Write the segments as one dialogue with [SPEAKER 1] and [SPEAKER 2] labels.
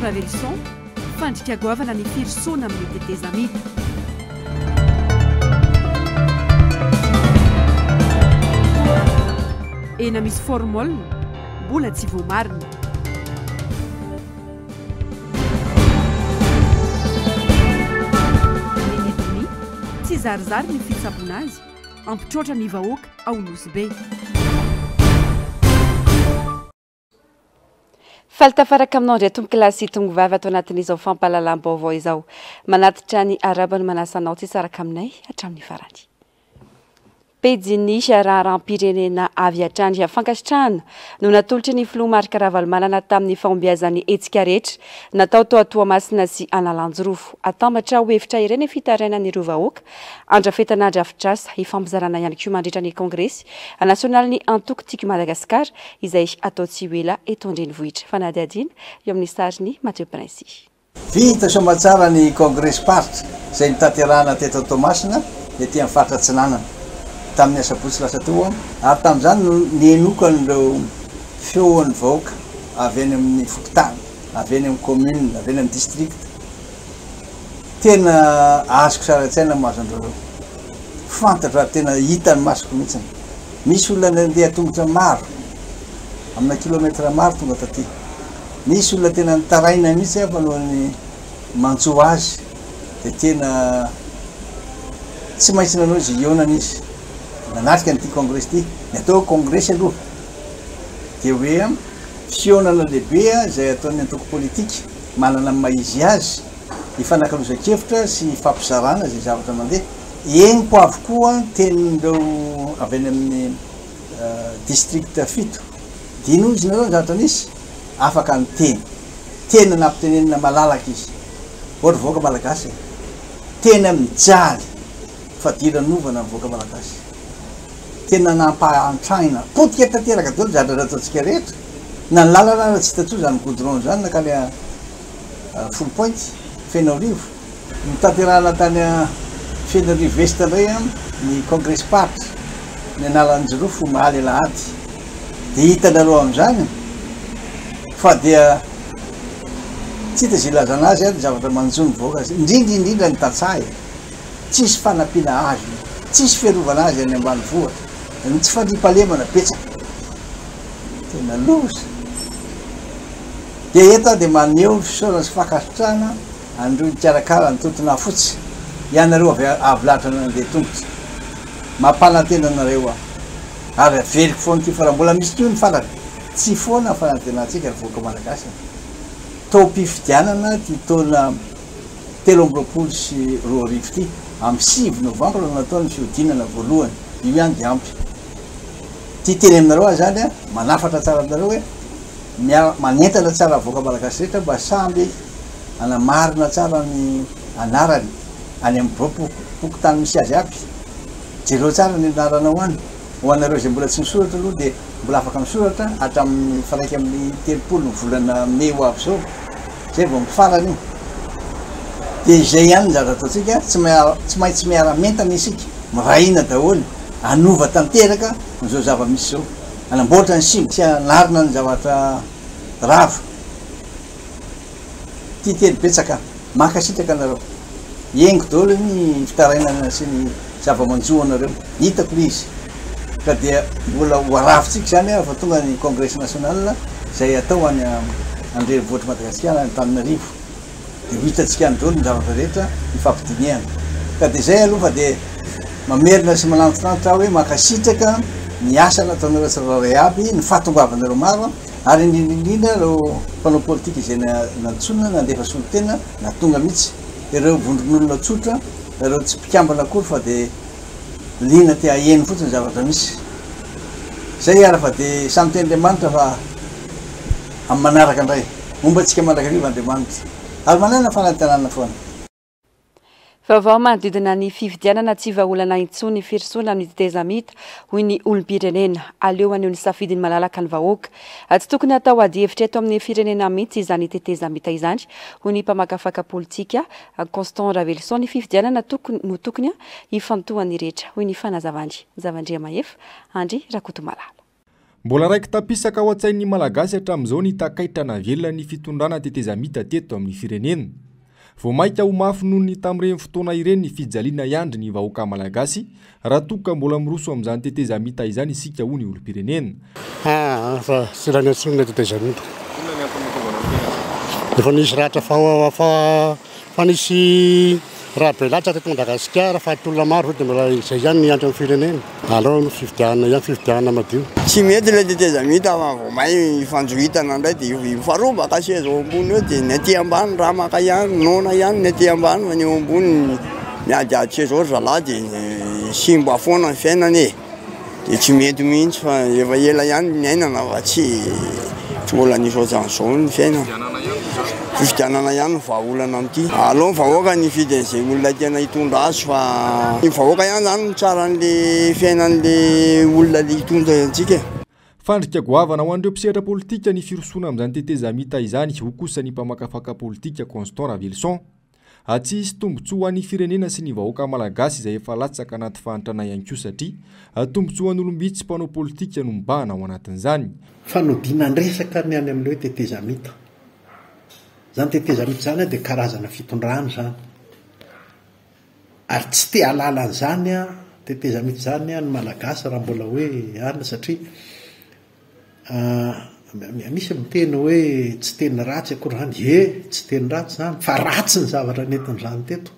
[SPEAKER 1] Ravelson fandrika goavana ny firisona amin'ny tetezamita. Ena misy formol mbola tsy voamarina. Nenedoni tsy zarizary ny fitsabona azy ampitroatra ny vahoaka ao Nosy Be.
[SPEAKER 2] Faltafaraka aminao indray tombokilasy tongo vavy ato anatin'izao fampahalalam-baovao izao. Manatitra ny arabany manasanao tsy saraka aminay hatramin'ny farany. Pejiny raharam-pirenena avy hatrany afankasitrahana no natolotry ny filoha Marika Ravalomanana tamin'ny fahombiazany hetsika rehetra natao tao Toamasina sy Analanjorofo atambatra ho hevitra ireny ny fitarainan'ireo vahoaka andrafetana andrafitrasa hifampizarana ihany koa mandritra ny kongresy nasionaly antokotiko Madagasikara izay atao tsy ela eto an-drenivohitra. Fanadihadiana eo amin'ny sariny Mathieu Prince.
[SPEAKER 3] Vita somatsara ny kongresy paritra izay nitaterahana teto Toamasina ety amin'ny faritra Atsinanana tamin'ny asabotsy lasa teo ary tamin'izany no nenokanyireo feon'ny vahoaka avy any amin'ny fokotany, avy any amin'ny commune, avy any amin'ny district. Tena azoko sara tsaina mahazon'ireo fantatra tena hitany masoko mihitsiny. Misy olona nandeha tongotra maro amina kilometra maro tonga taty. Misy olona tena nitaraina mihitsy alohan'ny mantso azy dia tena tsy maintsy nanao izy ionana izy. Nanatrika n'ity kongresy ity, ny atao kongresy aloha dia hoe fionana lehibe izay ataon'ny antoko politika manana ny maizy azy hifanankalozan-kevitra sy fampizarana izay zavatra mandeha. Eny po avokoa tenin'ireo avy any amin'ny district fito dino izy nareo ny zavatra nisy afaka ny teny tena nampitenenina malalaka izy ohatra voaka malagasy tena mijaly fadiran'ovana ny voaka malagasy tena nampahantraina potika tanteraka daholo zavatra ataontsika rehetra na ny lalana raha tsy hitatsoa zany goudron zany nakale full point Fenorivo nitanterahana tany Fenorivo Est indray ny congrès party ny Analanjorofo Mahaly Lahady dia hitanareo amin'izany fa dia tsy hita izay ilazana azy ny zavatra manjony vahoaka indrindra ny tantsaha tsisy fanampiana azy tsisy fiarovana azy any ambanivohitra ny tsy fandriam-pahalemana betsaka tena loza dia eto dia maneho fisaorana sy fankasitrahana andreo nikarakara ny tontona fotsy ianareo avy lahatra nandeha tongotra mampanantena anareo ary aveliko foana ty fa raha mbola misy teo ny farany tsy foana fanantenantsika ry voaka malagasy tao mpifidianana ty taona 13 sy 20 ty amin'ny 6 novambra no nataony fiodinana voalohany io ihany dia ampy ty teny aminareo azy zany manafatra tsara aminareo hoe manentana tsara voaka malagasy rehetra mba samby anamarina tsara ny anarany any amin'ny bopokotany misy azy aby jereo tsara ny anaranao any ho anareo izay mbola tsy misoratra aloha dia mbola afaka misoratra hatramin'ny faraiky amin'ny 30 ny volana May ho avy zao zay vao mifarany io dia izay ihany ny zavatra ataontsika tsy maintsy miara-mentana isika mirahina daholo anova tanteraka n'izao zava-misy zao anamboatra ny simba tsy anarina ny zavatra rava ty teny betsaka mankasitraka anareo engo daholo ny fitarainana sy ny zava-manjo anareo hitako izy ka dia mbola hoaravitsika zany fa tonga ny congrès national izay atao any andrenivohitra Madagasikara ny Antananarivo dia hitatsika any daholo ny zavatra rehetra mifampidiniana ka dia zay aloha fa dia mamerina sy manantotanitra hoe mankasitraka ny asa nataonareo tsirairay aby ny fahatongavanareo maro ary indrindrindrindra reo mpanao politika izay nantsonina nandefa solotena natonga mihitsy ireo vondron'olona tsotra ireo tsy mpikambana akory fa dia lina ty aheny fotsiny zavatra misy zay ara fa dia samy ten'Andriamanitra fa amin'ny manaraka indray momba antsika mandrakariva Andriamanitra ary manana fanantenana foana.
[SPEAKER 2] Vaovao manodidina ny fifidianana tsy vahaolana intsony firisona amin'ny tetezamita hoy ny olom-pirenena aleo aneo ny safidiny malalaka ny vahoaka tsy tokony atao ady hevitra eto amin'ny firenena mihitsy izany tetezamita izany hoy ny mpamakafaka politika Constant Ravelson ny fifidianana no tokony hifantohan'ny rehetra hoy ny fanazavandry Zavandria Mahefa Andry Rakotomalala.
[SPEAKER 4] Mbola raiky tapisaka ao an-tsain'ny malagasy hatramin'izao ny takaitrana velona ny fitondrana tetezamita teto amin'ny firenena. Vao maika ho mafy noho ny tamin'ireny fotoana ireny ny fijaliana iandry ny vahoaka malagasy raha toka mbola miroso amin'izany tetezamita izany isika ho ny olom-pirenena.
[SPEAKER 5] Fa tsy raha ny antsonina tetezamita. Efa nisy ratra fa nisy raha be latsa teto Madagasikara fa tolona maro dia mbola izay ihany ny andro amin'ny firenena. Alao no fifidianana ihany fifidianana madio.
[SPEAKER 6] Tsy mety ilay tetezamita fa vao may fanjohitana indray dia mifarobaka sy zao ambony eo dia ny aty ambany raha maka ihany nona ihany ny aty ambany fa ny eo ambony miadiady sy zao zalahy dia simba foana ny fiainana e. Dia tsy mety mihitsy fa efa ela ihany ny ainana fa tsy mbola nisy ohatran'izao ny fiainana. Fifidianana ihany vahaolana amin'ity. Aleo ny vahoaka ny fidin'izay olona tena hitondra azy fa ny vahoaka ihany zany tsara an'le fiainan'le olona le hitondra antsika.
[SPEAKER 4] Fandrika goavana ho an'ireo mpisehatra politika ny firosoana amin'izany tetezamita izany ho kosa ny mpamakafaka politika Constant Ravelson. Tsy hisy tombotsoa ho an'ny firenena sy ny vahoaka malagasy izay efa latsaka anaty fahantrana ihany koa satria tombotsoa an'olom-bitsy mpanao politika no mibahana ao anatin'izany.
[SPEAKER 5] Fanodina resaka ny any amin'ilay tetezamita. Zany tetezamita zany dia karazana fitondrana zany. Ary tsy te halala an'izany tetezamita zany ny malagasy raha mbola hoe ana satria misy miteny hoe tsy teny ratsy akory zany. Tsy teny ratsy zany fa ratsy ny zavatra nentin'izany teto.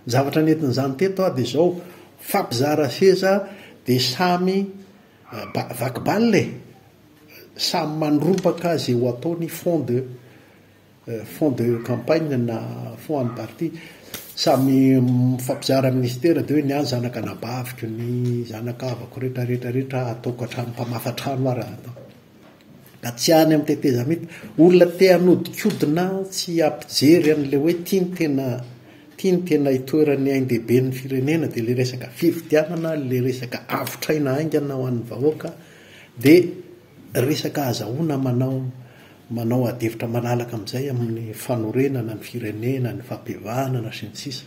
[SPEAKER 5] Ny zavatra nentin'izany teto dia zao fampizara seza dia samy vakibalina samy manropaka zay ho ataony fond de campagne na fond an'ny parti samy mifampizara ministera dia hoe ny any zanaka nabavitry ny zanakavako rehetrarehetrarehetra ataoko hatrano mpamafatrano ary atao. Ka tsy any amin'ny tetezamita olona te hanodikodina tsy ampijery an'le hoe tiany tena hitoerany ain-dehibe ny firenena dia le resaka fifidianana, le resaka avotraina aingana ho an'ny vahoaka dia resaka azahoana manao adevitra malalaka amin'izay amin'ny fanorenana ny firenena, ny fampiavanana sy ny sisa.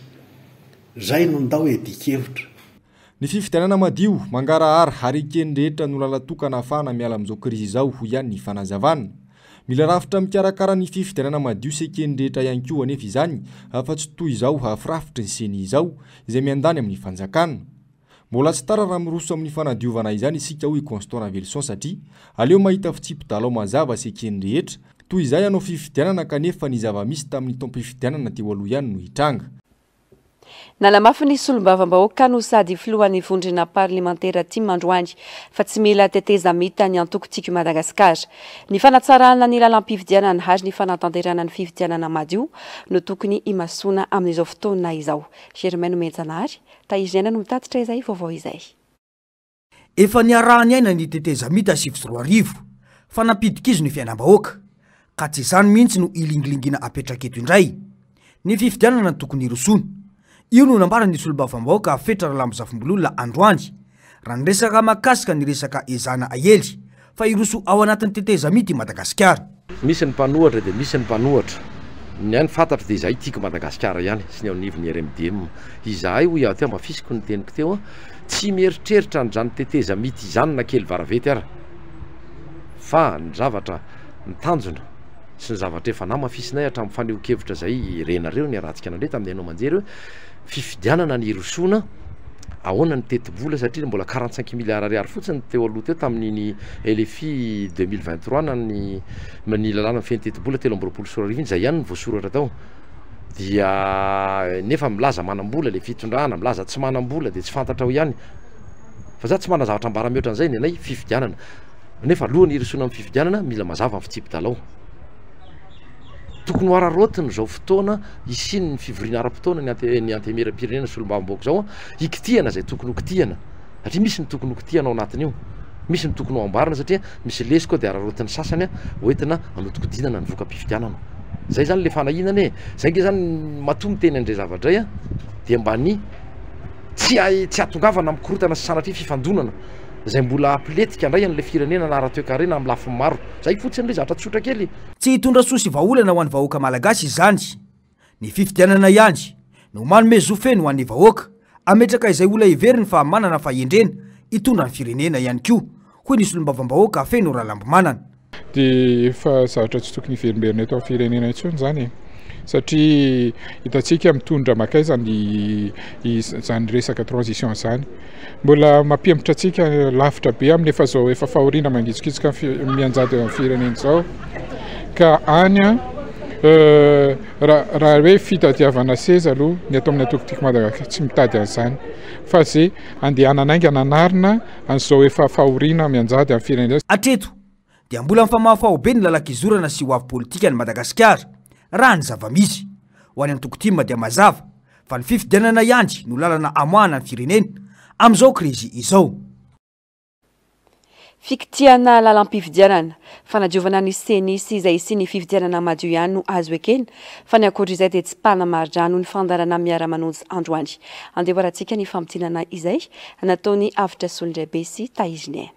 [SPEAKER 5] Zay no ndao edikevitra.
[SPEAKER 4] Ny fifidianana madio mangarahara ary ekeny rehetra no lalatokana ahafahana miala amin'izao krizy izao ho ihany ny fanazavana. Mila rafitra mikarakara ny fifidianana madio sy ekeny rehetra ihany koa anefa izany fa tsy toy izao hafirafitry ny seny izao izay miandany amin'ny fanjakana. Mbola tsy tara raha miroso amin'ny fanadiovana izany isika ho i Constant Ravelson satria aleo mahita fitsipy-dalao mazava sy ekeny rehetra toy izay hanao fifidianana kanefa ny zava-misy tamin'ny taom-pifidianana teo aloha ihany no hitranga.
[SPEAKER 2] Nalamafy ny solombavam-bahoaka no sady filohan'ny vondrena parlementaire Timo Androany fa tsy mila tetezamita ny antokontsika Madagasikara. Ny fanatsarana ny lalam-pifidianana ary ny fanatanterana ny fifidianana madio no tokony imasoana amin'izao fotoana izao. Germaine Menjanary, Taizena no mitatitra izay vaovao izay.
[SPEAKER 7] Efa niarahany aina ny tetezamita sy firoarivo fa nampidika izy ny fiainam-bahoaka ka tsy izany mihitsy no ilingilingina apetraka eto indray. Ny fifidianana tokony irosoana. Io no nambara ny solombavam-bahoaka afetra Ralamozafimbololona Androany raha ny resaka makasika ny resaka ezana ahely fa iroso ao anatin'ny tetezamita i Madagasikara.
[SPEAKER 8] Misy ny mpanohatra dia misy ny mpanohatra. Ny any fantatra dia izahay tiako Madagasikara ihany sy ny ao nivony RMDM. Izahay ho iaho teo mba fisiko ny teniko teo tsy mieritreritra n'izany tetezamita izany na kely varavety ara. Fa ny zavatra mitanjona sy ny zavatra efa namafisinay hatramin'ny faneho-kevitra izay renareo ny arantsika anandre tamin'ny anao manjery hoe fifidianana ny irosoana ahoana ny teti-bola satria mbola 45 milliards ariary fotsiny teo aloha teo tamin'ny LFI 2023 na ny lalàna feny teti-bola 320 iny izay ihany ny voasoratra tao dia nefa milaza manam-bola le fitondrana milaza tsy manam-bola dia tsy fantatra ho ihany fa za tsy mana zavatra ambara mihoatra an'izay ny anay fifidianana nefa alohan'ny irosoana amin'ny fifidianana mila mazava amin'ny fitsipy-dalao. Tokony hararotiny zao fotoana isiny ny fivoriana ara-potoana ny antemeram-pirenena sy olombavambahoaka zao ikitihana zay tokony hokitihana satria misy ny tokony hokitihana ao anatiny io misy ny tokony ho ambarana satria misy lesiko dia hararotiny sasany hoentina hanodikodinana ny voka-pifidianana zay zany le fanahinana zay nge zany matomy teny andre zavadray dia mba ny tsy atongavana mikorotana sy sanatria fifandonana zay mbola apletika indray an'le firenena na ara-toekarena amin'ny lafiny maro zay fotsiny le zavatra tsotra kely.
[SPEAKER 7] Tsy hitondra sosy vahaolana ho an'ny vahoaka malagasy izany. Ny fifidianana ihany no manome zofeny ho an'ny vahoaka ametraka izay olona iveriny fa manana fahendrena hitondra ny firenena ihany koa koa nisy olombavambahoaka afeno rahalambomanana
[SPEAKER 9] dia fa zavatra tsy tokony hiverimberina eto amin'ny firenena intsony zany satria hitantsika mitondra makay zany resaka transition zany mbola mampiembotra antsika lavitra be amin'ny efa zao efa fahoriana mangitsokitsika mianjady amin'ny firenena izao ka any raha hoe fitadiavana seza aloha ny atao amin'ny atokotiko Madagasikara tsy mitady an'izany fa zay andehanana ainga nanarina an'izao efa fahoriana mianjady amin'ny firenena
[SPEAKER 7] atreto dia mbola mifamahafaho be ny lalakizorana sy hoavy politika ny Madagasikara raha ny zava-misy ho any antokotima dia mazava fa ny fifidianana ihany no lalana amoahana ny firenena amin'izao krizy izao
[SPEAKER 2] fikitiana lalam-pifidianana fanadiovana ny senisy izay sy ny fifidianana madio ihany no azo ekeny fa ny ankoatr'izay dia tsy mpanamardrano ny fandarana miara-manonjy androany andevoarantsika ny fampitinana izay nataony avitra solondraibe sy taizinaina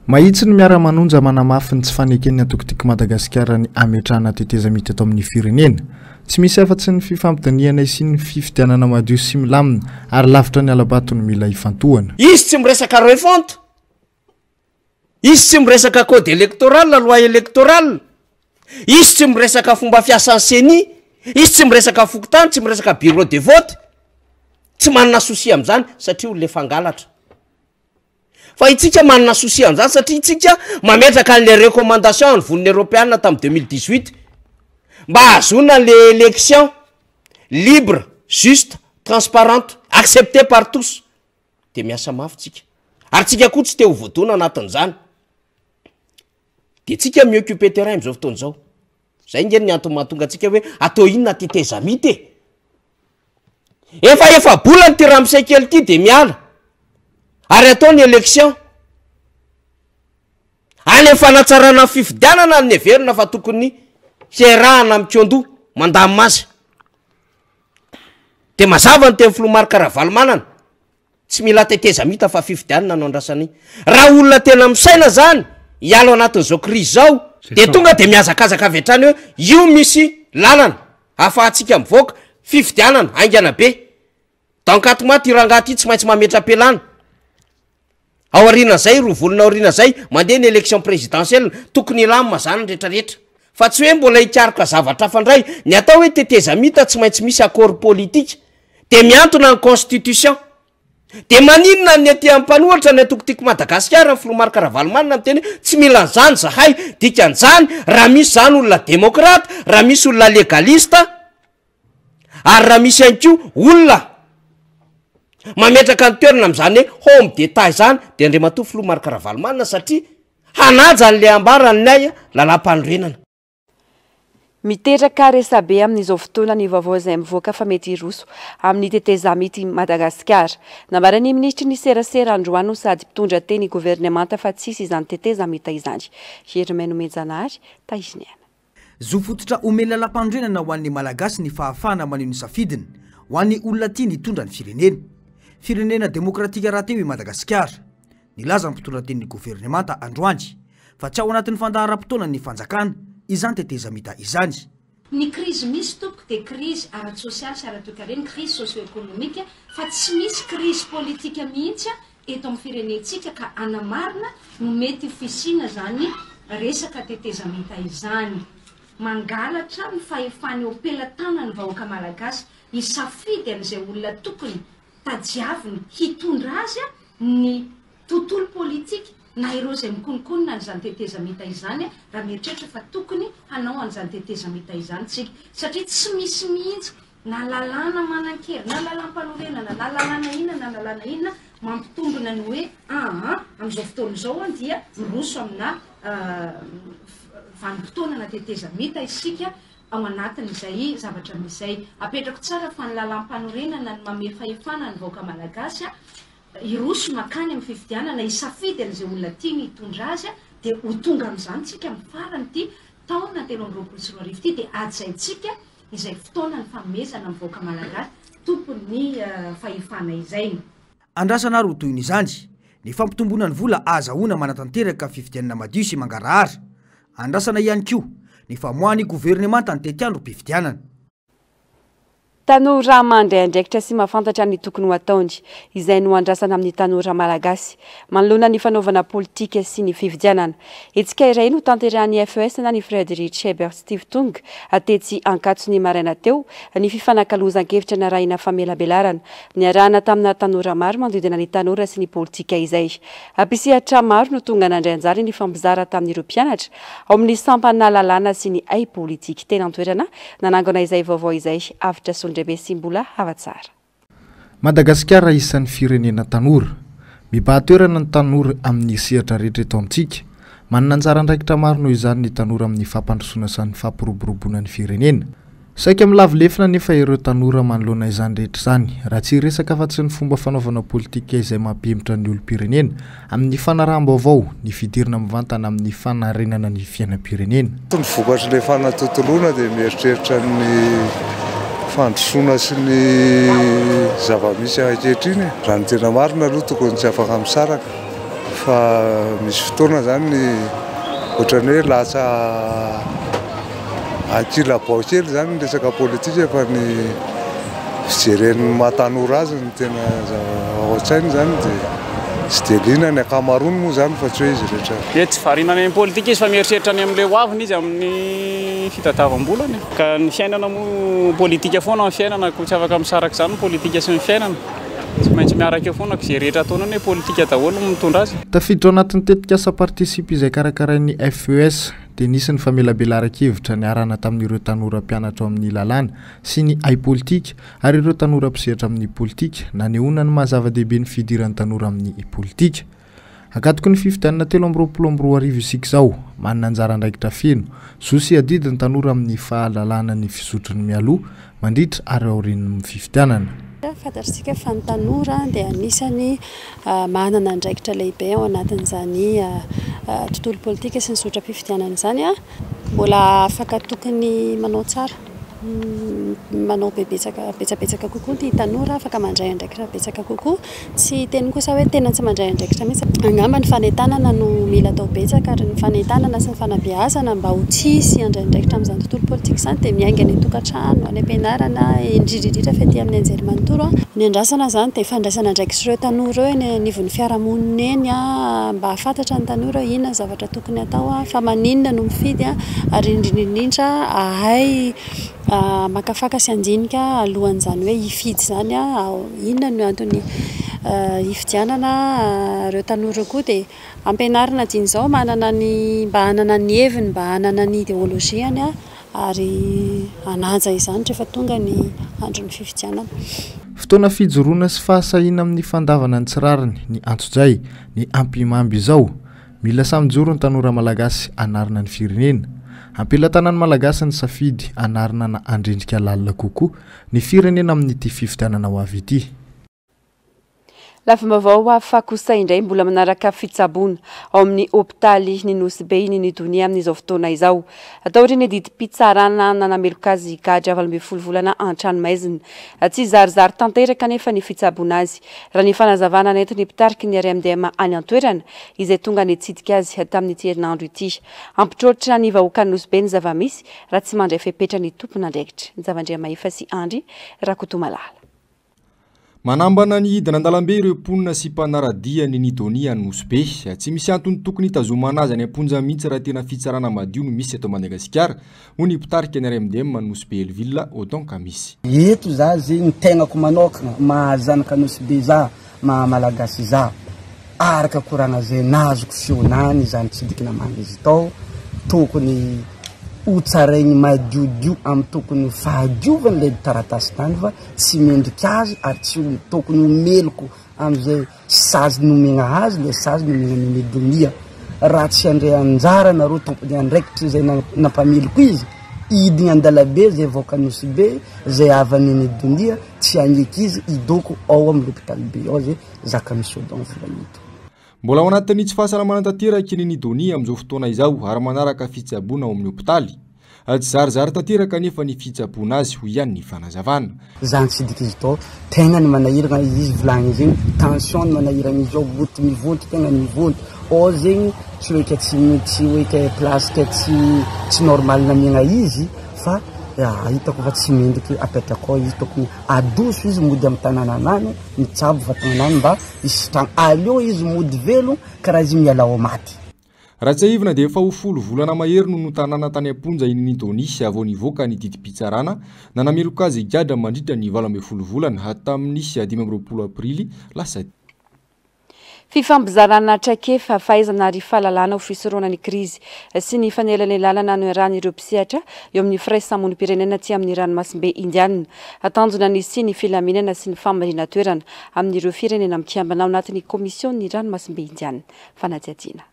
[SPEAKER 10] mahitsy ny miara-manonja manamafy ny tsy faneken'ny atokotiko Madagasikara ny ametrahana tetezamity ato amin'ny firenena tsy misy afa-tsy ny fifampidiniana sy ny fifidianana madio sy milamina ary lavitra ny alabato ny mila hifantohana
[SPEAKER 11] izy tsy miresaka refonte izy tsy miresaka code électoral loi électoral izy tsy miresaka fomba fiasan'ny seni izy tsy miresaka fokotany tsy miresaka bureau de vote tsy manana souci amin'izany satria olole fangalatra fa itsika manana souci amin'izany satria itsika mametraka an'le recommandation ny voniny européenne tamin'ny 2018 mba hazona le élection libre juste transparente accepté par tous de miasa mafy tsika ary tsika koa tsy te ho voadona anatin'izany de tsika mioccuper terrain am'izao fotoana izao zay ngeny ny antony mahatonga atsika hoe atao inona tetezamity efa bolany ty ramsay kely ty de miala ary atao ny élection any amin'ny fanatsarana fifidianana ny everina fa tokony hiarahana mikiondoha mandamy mazy de mazava ny teny filomarika ravalomanana tsy mila tetezamita fa fifidianana no andrasany raha olona tena misaina zany ialo anatin'izao krizy zao de tonga de miazakazaka avy hatrany hoe io misy lalana afahantsika mivoaka fifidianana aingana be dankatomaty irangaty tsy maintsy mametra-pelana ao arina zay rovolona aorina zay mandeha ny élection présidentielle tokony lamina zany rehetrarehetra fa tsy hoe mbola hikaroka zavatra fandray ny atao hoe tetezamita tsy maintsy misy accord politique de miantona ny constitution de maninona ny aty ampanohatra ny atokotiko Madagasikara ny filomarika ravalomanina amin'ny teny tsy mila nzany zahay dikan'izany raha misy zany olona démocrate raha misy olona légalista ary raha misy ihany koa olona mametraka ny toerana amin'izany hoe home détail zany de andriamatoa filomarika ravalomanina satria hanaja n'le ambarany nay lalam-panorenana
[SPEAKER 2] miteraka resabe amin'izao fotoana ny vaovao izay mivoaka fa mety roso amin'ny tetezamity Madagasikara nambarany ministry ny serasera androany sady mpitondra teny gouvernemanta fa tsisy izany tetezamita izany Germaine Menjanary taiziniana
[SPEAKER 7] zo fototra omeny lalam-pandrenana ho an'ny malagasy ny fahafahana maneho ny safidiny ho an'ny olona tia ny hitondra ny firenena demokratika raha teo i Madagasikara nilaza ny mpitondra teny'ny gouvernemanta androany fa tsy ao anatin'ny fandaharam-potoana ny fanjakana izany tetezamita izany
[SPEAKER 12] ny crise misy tompoko de crise ara-tsosialy sy ara-toekarena crise socio-économique fa tsy misy crise politika mihitsy eto amin'ny firenentsika ka anamarina no mety fisina zany resaka tetezamita izany mangalatra ny fahefany opelatana ny vahoaka malagasy isafidy an'izay olona tokony tadiaviny hitondra azy ny tontolo politika na ireo zay mikonikonina an'izany tetezamita izany raha mieritreritra fa tokony hanao an'izany tetezamita izany tsika satria tsy misy mihitsy na lalàna manan-kery na lalam-panorenana na lalàna inona na lalàna inona mampitombona ny hoe amin'izao fotoana izao dia miroso amina vanim-potoana na tetezamita isika ao anatin'izay zavatra misy apetrako tsara fa ny lalam-panorenana ny mame fahefana ny vahoaka malagasy iroso makany amin'ny fifidianana isafidy an'izay olona tia ny hitondra azy dia ho tonga amin'izany tsika amin'ny farany ty taona 2024 ty dia ajaitsika izay fotoana ny famezana amin'ny vahoaka malagasy tompony fahefana izay
[SPEAKER 7] andrasana ro toy n'izany ny fampitomboana ny vola azahoana manatanteraka fifidianana madio sy mangarahara andrasana ihany koa ny famoahany gouvernemanta ny tetiandro mpifidianana
[SPEAKER 2] tanora mandray andraikitra sy mahafantatra ny tokony ho ataony izay no andrasana amin'ny tanora malagasy manoloana ny fanaovana politika sy ny fividianana. Etsika iray no tanterahany FES na ny Frederic Hebert Steve Tung atetsy Ankatso ny maraina teo ny fifanakaloza-kevitra narahina famelabelarana niarahana tamina tanora maro manodidina ny tanora sy ny politika izay. Ampisihatra maro no tonga nandray anjara ny fampizara tamin'ireo mpianatra ao amin'ny sampana lalàna sy ny ay politika tena antoerana nanangona izay vaovao izay avitra sondrebe sy mbola havatsara.
[SPEAKER 10] Madagasikara isan'ny firenena tanora. Mibahatoerana ny tanora amin'ny sehatra rehetra eto amintsika. Manana anjara andraikitra maro noho izany ny tanora amin'ny fampandrosoana sy ny fampiroboroboana ny firenena. Saika amin'ny lavilefina nefa ireo tanora manoloana izany rehetra izany raha tsy resaka fa tsy ny fomba fanaovana politika izay mampihemitra ny olom-pirenena amin'ny fanaraham-baovao ny fidirana mivantana amin'ny fanarenana ny fiainam-pirenena.
[SPEAKER 13] Ny vokatry ilay fanatotoloana dia mieritreritra ny fandrosoana sy ny zava-misy ankehitriny. Raha ny tena marina aloha tokony tsy afaka misaraka fa misy fotoana zany ny ohatran'ny hoe lasa ankila-bao kely zany ny resaka politika fa ny fijeren'ny mahatanora azy ny tena ao an-tsainy zany dia tsy dia liana ny akamarony moa zany fa tsy hoe izy rehetra.
[SPEAKER 14] Tsy varinana ny politika izy fa mieritreritra ny amin'ilay hoaviny izy amin'ny fitadiavam-bolany. Ka ny fiainana moa politika foana ny fiainana ko tsy afaka misaraka izany ny politika sy ny fiainana. Tsy maintsy miaraka eo foana izay rehetra ataonany hoe politika daholo mitondra azy.
[SPEAKER 10] Tafiditra ao anatin'ny tetikasa partisipa izay karakarain'ny FES dia nisy ny famelabelara-kevitra niarana tamin'ireo tanora mpianatra amin'ny lalàna sy ny ay politika ary ireo tanora mpisehatra amin'ny politika nanehoana ny mahazava-dehibe ny fidiran'ny tanora amin'ny politika. Akatoko ny fifidianana 2024 isika izao manana anjara andraikitra feno zosy adidy ny tanora amin'ny fahalalana ny fisotro ny mialoha mandritra ary aorian'ny fifidianana.
[SPEAKER 15] Fantatsika fa ny tanora dia anisany manana andraikitra lehibe ao anatin'izany tontolo politika sy ny sotram-pifidianana izany mbola afaka tokony manao tsara manao betsabetsaka kokoa ny tanora afaka mandray andraikitra betsaka kokoa tsy teny kosa hoe tena tsy mandray andraikitra mihitsy angamba ny fanentanana no mila atao betsaka ary ny fanentanana sy ny fanabeazana mba ho tsisy andray andraikitra amin'izany tontolo politika izany dia miainga ny tokantrano any am-pianarana indrindrindrindra fa ety amin'ny anjery manontolo ny andrasana izany dia fandraisana andraikitra ireo tanora eo eny anivon'ny fiarahamonina eny mba hafantatra ny tanora inona zavatra tokony atao fa maninona no mifidy ary indrindrindrindra ahay makafaka sy andinika alohan'izany hoe hifidy izany inona no antony hifidianana ireo tanora koa dia ampianarina dian'izao manana ny mba hanana ny heviny mba hanana ny ideoloziany ary anaja izany rehefa tonga ny andron'ny fifidianana.
[SPEAKER 10] Fotoana fijoroana sy fahasahiana amin'ny fandavana ny tsirariny ny antso-jay ny ampimamby izao mila samijoro ny tanora malagasy anarina ny firenena. Ampelantanany malagasy ny safidy anarina na andrendrika lalina kokoa ny firenena amin'ity fifidianana ho avy ity.
[SPEAKER 2] Lafim-baovao hafa kosa indray mbola manaraka fitsaboana ao amin'ny hopitaly ny Nosy-Be ny Donia amin'izao fotoana izao. Atao ireny didim-pitsarana nanameloka azy gadry avy 12 volana an-tranomaizina. Tsy zarizary tanteraka nefa ny fitsaboana azy. Raha ny fanazavana nentiny pitariky ny RMDM any an-toerana izay tonga ny tsidika azy tamin'ity herinandro ity. Ampitrôtra ny vahoaka ny Nosy-Be ny zavamisy raha tsy mandray fepetra ny tompona andraikitra. Ny zavandria Mahefa sy Andry Rakotomalala.
[SPEAKER 4] Manambana ny hidina an-dalambe ireo mponina sy mpanaradia ny Nidonia ny Nosy-Be. Tsy misy antony tokony hitazomana azy any am-ponja mihitsy raha tena fitsarana madio no misy eto Madagasikara ho ny mpitarika ny RMDM Nosy-Be Elville Odon Kamisy.
[SPEAKER 16] Eto za zegny tegnako manokana mahazanaka Nosy-Be za malagasy za araka koragna zay nazoko fionany zany tsy dikina mangizy tao tokony utsaraigny madiodio amin'ny tokony fahadiovany le taratasy tany fa tsy mendrika azy ary tsy tokony omeloko amin'izay sazy nomegna azy le sazy nomegna ny Nidonia raha tsy andray anjara nareo tompony andraikitra zay nampameloko izy idigny an-dalabe zay voaka Nosy-Be zay avany Nidonia tsy agneky izy idoko ao amin'ny hôpitaly be ao zay zaka misy Odon volanito.
[SPEAKER 4] Mbola ao anatin'ny tsy fahasalamana tanteraka ny Nidonia amin'izao fotoana izao ary manaraka fitsaboana ao amin'ny hôpitaly. Tsy zarizary tanteraka nefa ny fitsaboana azy ho ihany ny fanazavana.
[SPEAKER 16] Zany tsy diky izy tao tegna ny manahirana izy volagny zegny tension ny manahirana izy ao voto mivonto tegna ny mivonto ao zegny tsy hoe tsy hoe place tsy normal namiagna izy fa hitako fa tsy mendriky apetraka ao izy tokony adoso izy mody amin'ny tanàna anany mitsabo vatananany mba isitrano aleo izy mody velo karaha izy miala ao maty.
[SPEAKER 4] Raha tsy ivona dia efa ho 10 volana mahery no tanàna tany Amponja iny Indonesia vao nivoaka ny didim-pitsarana nanameloka azy gadra mandritra ny 12 volana hatamin'ny 15 aprily lasa.
[SPEAKER 2] Fifambizarana traikefa fahaizana ary fahalalana ho fisoroana ny krizy sy ny fanelanelalana no iarahana ireo mpisehatra eo amin'ny firaisamonim-pirenena aty amin'ny ranomasimbe indianina atanjona ny sy ny filaminana sy ny famarina toerana amin'ireo firenena mikiambana ao anatin'ny komisiony ranomasimbe indianina fanatsiatiana.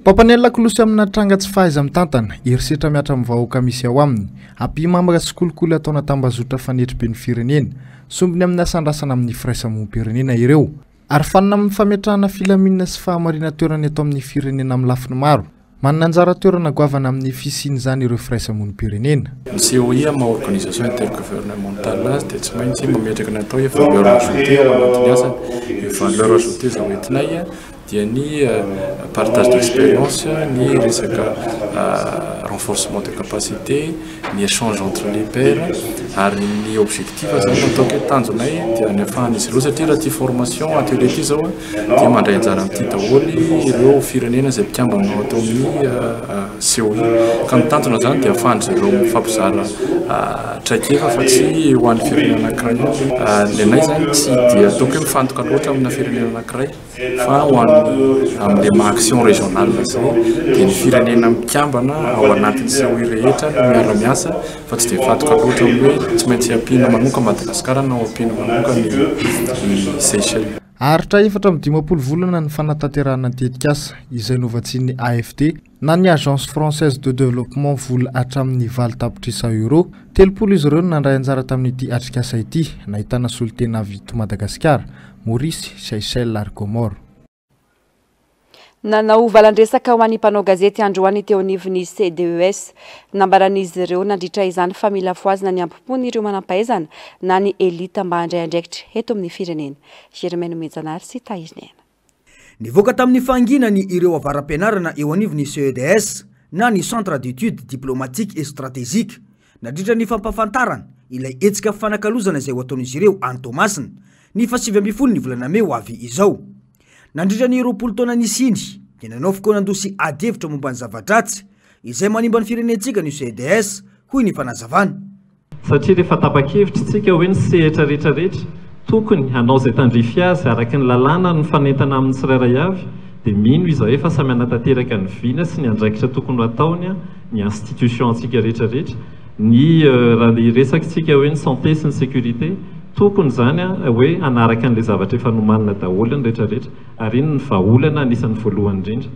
[SPEAKER 10] Pampanelina kolosy amina tranga tsy fahaiza mitantana herisetra miatra amin'ny vahoaka misy ao aminy ampimamaka sy kolikoly ataona tambazotra fanetri-be ny firenena sombiny amin'ny asandrasana amin'ny firaisamonim-pirenena ireo ary fanina amin'ny fametrahana filaminana sy fahamarina toerana eto amin'ny firenena amin'ny lafiny maro manana anjara toerana goavana amin'ny fisiny izany ireo firaisamonim-pirenena.
[SPEAKER 17] Ny COI ma organisation intergouvernementale dia tsy maintsy mametraka natao hoe valeur ajoutée ao anatin'ny asany. Valeur ajoutée izao entinay dia ny partage d'expérience, ny resaka renforcement de capacité, ny échange entre les pairs ary ny objectif zany ataoko hoe tanjonay dia ny afahan'izy ireo satria raha ty formation atelier ty zao dia mandray anjara amin'ity daholo ireo firenena izay mpikambana atao amin'ny COI ka ny tanjona zany dia afahan'izy ireo mifampizara traikefa fa tsy ho an'ny firenena anankiray ny anay zany tsy dia ataoko hoe mifantoka loatra amina firenena anankiray fa ho amin'le ma-action régionale zay dia ny firenena mikambana ao anatin'ny COI rehetra miara-miasa fa tsy dia mifantoka loatra amin'ny hoe tsy maintsy ampiana manoka Madagasikara na ampiana manoka ny Seychelles.
[SPEAKER 10] Aritra 4 volana ny fanatanterahana tetikasa izay novatsian'ny AFD na ny Agence Française de Développement vola hatramin'ny 20 tapitrisa euro 30 izy ireo nandray anjara tamin'ity atrikasa ity nahitana solitena avy Madagasikara, Maurice, Seychelles ary Comores.
[SPEAKER 2] Nanao valandresaka ho an'ny mpanao gazety androany teo anivon'ny CDES nambaran'izy ireo nandritra izany fa mila foazina ny ampopony ireo manampahaizana na ny elita mba handray andraikitra eto amin'ny firenena. Germaine Mejanary sy Tairnena.
[SPEAKER 7] Nivoaka tamin'ny fanginany ireo avaram-pianarana eo anivon'ny CEDS na ny Centre d'études diplomatiques et stratégiques nandritra ny fampafantarana ilay etsika fanakalozana izay ho ataon'izy ireo antomasina ny 7 volana May ho avy izao. Nandritra ny 20 taona nisiny dia nanao fokonan-dosy adevitra momba ny zava-dratsy izay manimba ny firenentsika ny CEDS hoy ny fanazavana.
[SPEAKER 18] Satria rehefa tapa-kevitra isika hoe ny sehatra rehetrarehetra tokony hanao izay tandrify azy araka ny lalàna ny fanentana amin'ny tsirairay avy dia mino izy hoe fa samy anatanteraka ny vina sy ny andraikitra tokony ataony ny institution antsika rehetrarehetra ny raha resakitsika hoe ny santé sy ny sécurité tokony zany hoe anaraka an'ilay zavatra efa nomanina daholo ny rehetrarehetra ary iny ny vahaolana anisan'ny voalohany indrindra.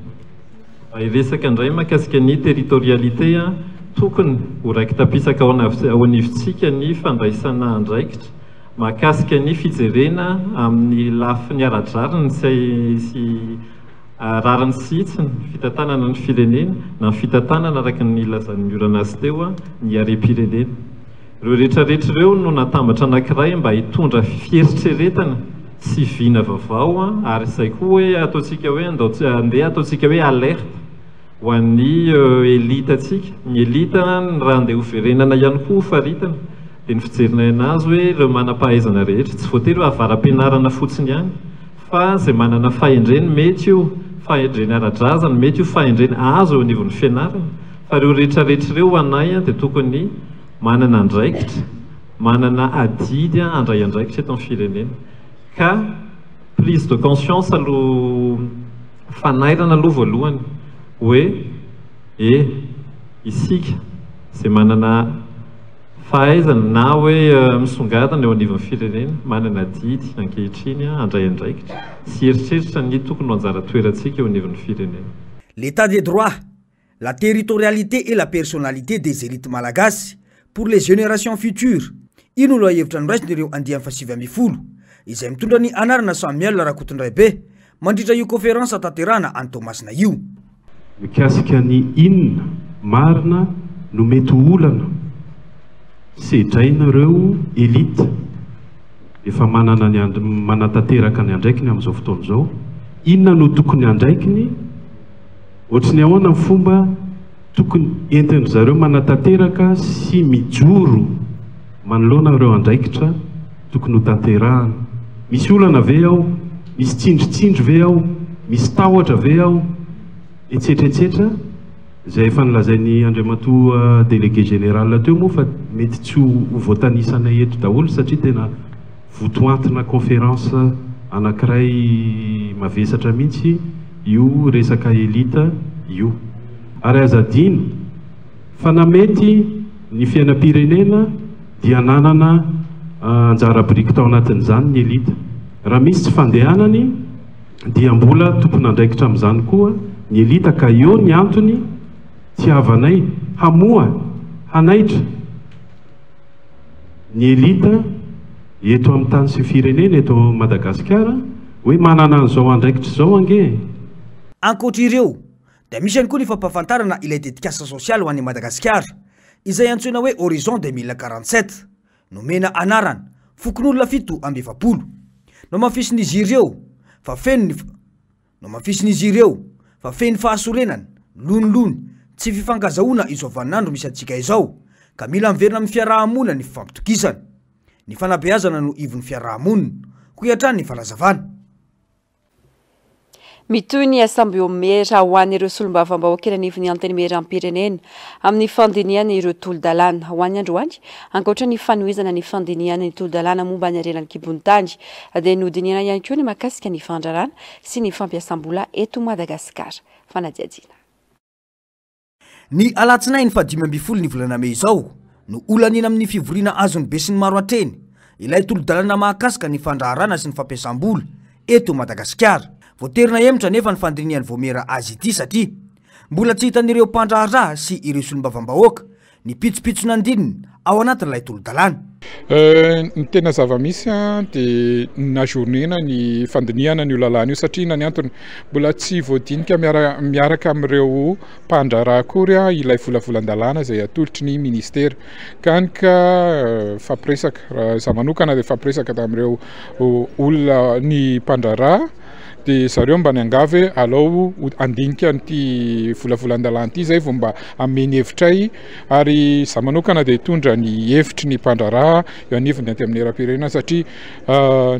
[SPEAKER 18] Resaka indray mahakasika ny territorialité tokony ho raiki-tapisaka ao anivontsika ny fandraisana andraikitra mahakasika ny fijerena amin'ny lafiny ara-drariny sy rariny sitsiny fitantanana ny firenena na fitantanana araka ny lazan'ny miorana azy teo ny harem-pirenena. Ireo rehetrarehetra ireo no natambatra anankiray mba hitondra fieritreretana sy vina vaovao ary izay koa hoe ataontsika hoe andeha ataontsika hoe alerte ho an'ny elita atsika. Ny elita raha andeha hoverenana ihany koa faritana dia ny fijerena azy hoe ireo manam-pahaizana rehetra tsy voatery hoe avaram-pianarana fotsiny ihany fa izay manana fahendreny mety io fahendreny ara-drazana mety io fahendreny azo eo anivon'ny fianarana fa ireo rehetrarehetra ireo ho anay dia tokony manana andraikitra manana adidy andray andraikitra eto amin'ny firenena ka prise de conscience aloha fanairana aloha voalohany hoe isika izay manana fahaizana na hoe misongadana eo anivon'ny firenena manana didy ankehitriny andray andraikitra sy eritreritra ny tokony ho anjara toerantsika eo anivon'ny firenena.
[SPEAKER 7] L'état des droits, la territorialité et la personnalité des élites malagasy pour les générations futures. Ino lo hevitra noraisin'ireo andiany 7 izay mitondra ny anarana Samuel Rakotondray be mandritra io conférence tanterahana Antomasina io.
[SPEAKER 19] Mikasika ny inona marina no mety olana sedrainareo elite efa manatanteraka ny andraikiny amin'izao fotoana izao inona no tokony andraikiny ohatrany ahoana ny fomba tokony entin-dry zareo manatanteraka sy mijoro manoloana ireo andraikitra tokony ho tanterahana. Misy olana ve ao, misy tsindritsindry ve ao, misy tahotra ve ao, etsetretsetra zay efa nilazainy Andriamatoa délégué général teo moa fa mety tsy ho voatanisanay eto daholo satria tena votoantina conférence anankiray mavesatra mihitsy io resaka elita io. Ary azadiny fa namety ny fiainam-pirenena dia nanana anjara biriky tao anatin'izany ny elita. Raha misy tsy fandehanany dia mbola tompony andraikitra amin'izany koa ny elita ka eo ny antony tiavanay hamoa hanaitra ny elita eto amin'ny tany sy firenena eto Madagasikara hoe manana an'izao andraikitra zao ange.
[SPEAKER 7] Ankoatra ireo dia misy ihany koa ny fampahafantarana ilay dedikasa sosialy ho an'ny Madagasikara izay antsoina hoe Horizon 2047 nomena anarana fokon'olona 720. No mafisin'izy ireo fa feno fahasorenana lonilony tsy fifankazahoana izao vaninandro misy antsika izao ka mila miverina amin'ny fiarahamonina ny fifampitokisana. Ny fanabeazana no ivon'ny fiarahamonina ko hiatrany ny falazavana.
[SPEAKER 2] Mitoy ny asambleomera ho an'ireo solombavambahoaka eny anivon'ny anteny meram-pirenena amin'ny fandiniana ireo tolo-dalàna ho an'ny androany ankoatra ny fanohizana ny fandiniana ny tolo-dalàna momba ny arenan'ny kibonitany dia nodiniana ihany koa ny mahakasika ny fandrarana sy ny fampiasam-bola eto Madagasikara. Fanadiadiana.
[SPEAKER 7] Ny alatsinainy fa 5 ny volana Mey izao no olanina amin'ny fivoriana azon'ny be sy ny maro atreny ilay tolo-dalàna mahakasika ny fandraharana sy ny fampiasam-bola eto Madagasikara. Voaterina emitra nefa ny fandinian'ny vomera azy ity satria mbola tsy hitan'ireo mpandraharaha sy ireo solombavambahoaka ny pitsopitsona andininy ao anatin'ilay tolo-dalàna.
[SPEAKER 9] Ny tena zava-misy dia najournena ny fandiniana ny lalàna io satria na ny antony mbola tsy voadinika miaraka amin'ireo mpandraharaha akory ilay volavolan-dalàna izay atolotry ny ministera kanika fampiresaka raha za manokana dia fampiresaka tamin'ireo olona ny mpandraharaha dia zareo mba niangavy alao andinika n'ity volavolan-dalàna ity zay vao mba ameny hevitray ary za manokana dia hitondra ny hevitry ny mpandraharaha eo anivony aty amin'ny era-pirenena satria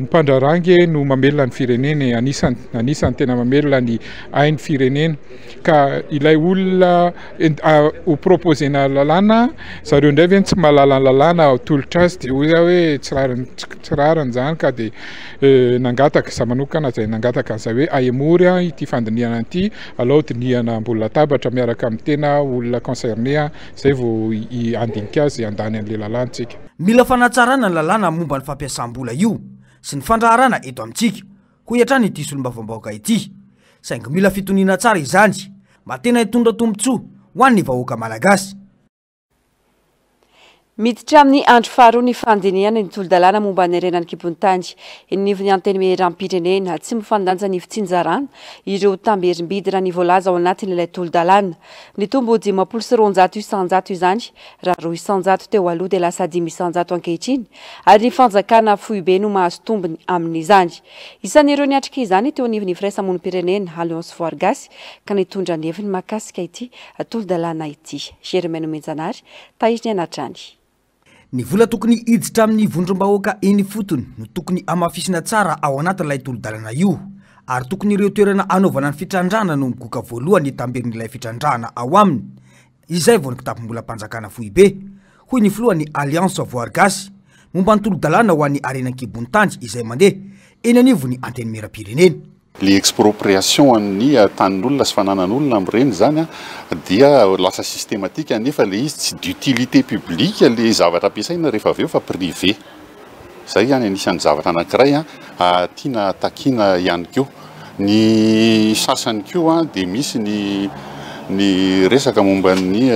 [SPEAKER 9] ny mpandraharaha no mamelona ny firenena anisany tena mamelona ny hain'ny firenena ka ilay olona ho proposena lalàna zareo indray ve tsy mahalala ny lalàna tolotra azy dia hoy hoe tsy rarany zany ka dia nangataka za manokana zay nangataka an'izay hoe ahemory ity fandiniana ity alao diniana ambony latabatra miaraka amin'ny tena olona concerné zay vao andinika azy andany an'ilay lalàntsika.
[SPEAKER 7] Mila fanatsarana ny lalàna momba ny fampiasam-bola io sy ny fandraharana eto amintsika ho hiatrany ity solombavambahoaka ity saingy mila fitoniana tsara izany mba tena hitondra tombotsoa ho an'ny vahoaka malagasy.
[SPEAKER 2] Miditra amin'ny andro faharoa ny fandiniana ny tolo-dalàna momba ny arenan'ny kibonitany eny anivon'ny anteny meram-pirenena tsy mifandanja ny fitsinjarana ireo tamberinbidy raha ny voalaza ao anatin'ilay tolo-dalàna ny tombo 500 isanjato izany raha 200 teo aloha dia lasa 500 ankehitriny ary ny fanjakana foibe no mahazo tombony amin'izany. Isan'ireo niatrika izany teo anivon'ny firaisamonim-pirenena Alliance Voargasy ka nitondra ny heviny mahakasika ity tolo-dalàna ity. Germaine Menjanary tahiriny anatrany.
[SPEAKER 7] Ny vola tokony hiditra amin'ny vondrom-bahoaka eny fotony no tokony amafisina tsara ao anatin'ilay tolo-dalàna io ary tokony ireo toerana anaovana ny fitrandrana no migoka voalohany tamberin'ilay fitrandrana ao aminy izay vao nikitapim-bola mpanjakana foibe hoy ny filohan'ny Alliance Voargasy momba ny tolo-dalàna ho an'ny arenan-kibonitany izay mandeha eny anivon'ny anteny meram-pirenena.
[SPEAKER 20] Les expropriation amin'ny tanin'olona sy fananan'olona amin'ireny zany dia lasa systématique nefa le izy tsy d'utilité publique le zavatra ampiasaina rehefa avy eo fa privé. Zay ihany anisan'ny zavatra anankiray tiana takiana ihany koa. Ny sasany koa dia misy ny resaka momba ny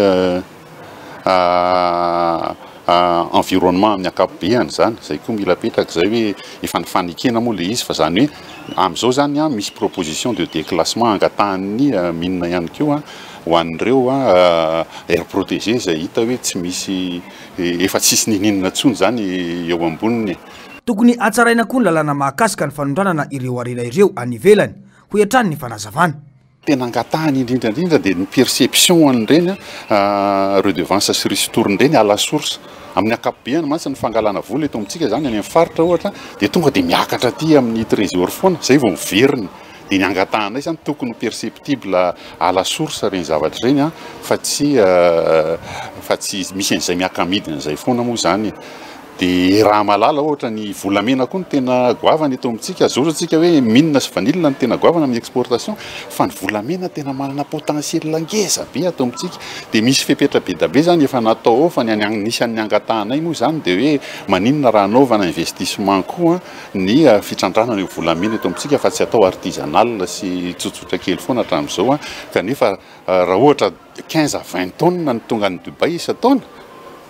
[SPEAKER 20] environnement amin'ny ankapobeny zany zay koa mila petraka zay hoe efa nifanikena moa le izy fa zany hoe amin'izao zany misy proposition de déclassement angatahany minina ihany koa ho an'ireo aire protégé zay hita hoe tsy misy efa tsisy nininana tsony zany eo amboniny.
[SPEAKER 7] Tokony atsaraina koa ny lalàna mahakasika ny fanondranana ireo arena ireo any ivelany ho hiatrany ny fanazavana.
[SPEAKER 20] tena angatahany indrindrandrindra dia ny perception an'ireny redevance sy ristourne ireny à la source amin'ny akapobeany mantsy ny fangalana vola eto amintsika zany any amin'ny faritra ohatra dia tonga dia miakatra aty amin'ny trésor foana zay vao miveriny dia ny angatahanay zany tokony perceptible à la source reny zavatra ireny fa tsy misy an'izay miaka-midina zay foana moa zany. Dia raha malala ohatra ny volamena koa ny tena goavana eto amintsika zao atsika hoe minina sy vanilina ny tena goavana amin'ny exportation fa ny volamena tena manana potentiel ngeza be ato amintsika dia misy fepetra be da be zany efa natao ao fa nisan'ny angatahanay moa zany dia hoe maninona raha anaovana investissement koa ny fitrandrana ny volamena eto amintsika fa tsy atao artisanal sy tsotsotra kely foana hatramin'izao kanefa raha ohatra 15 à 20 tonnes ny tonga ny Dubai isa-taona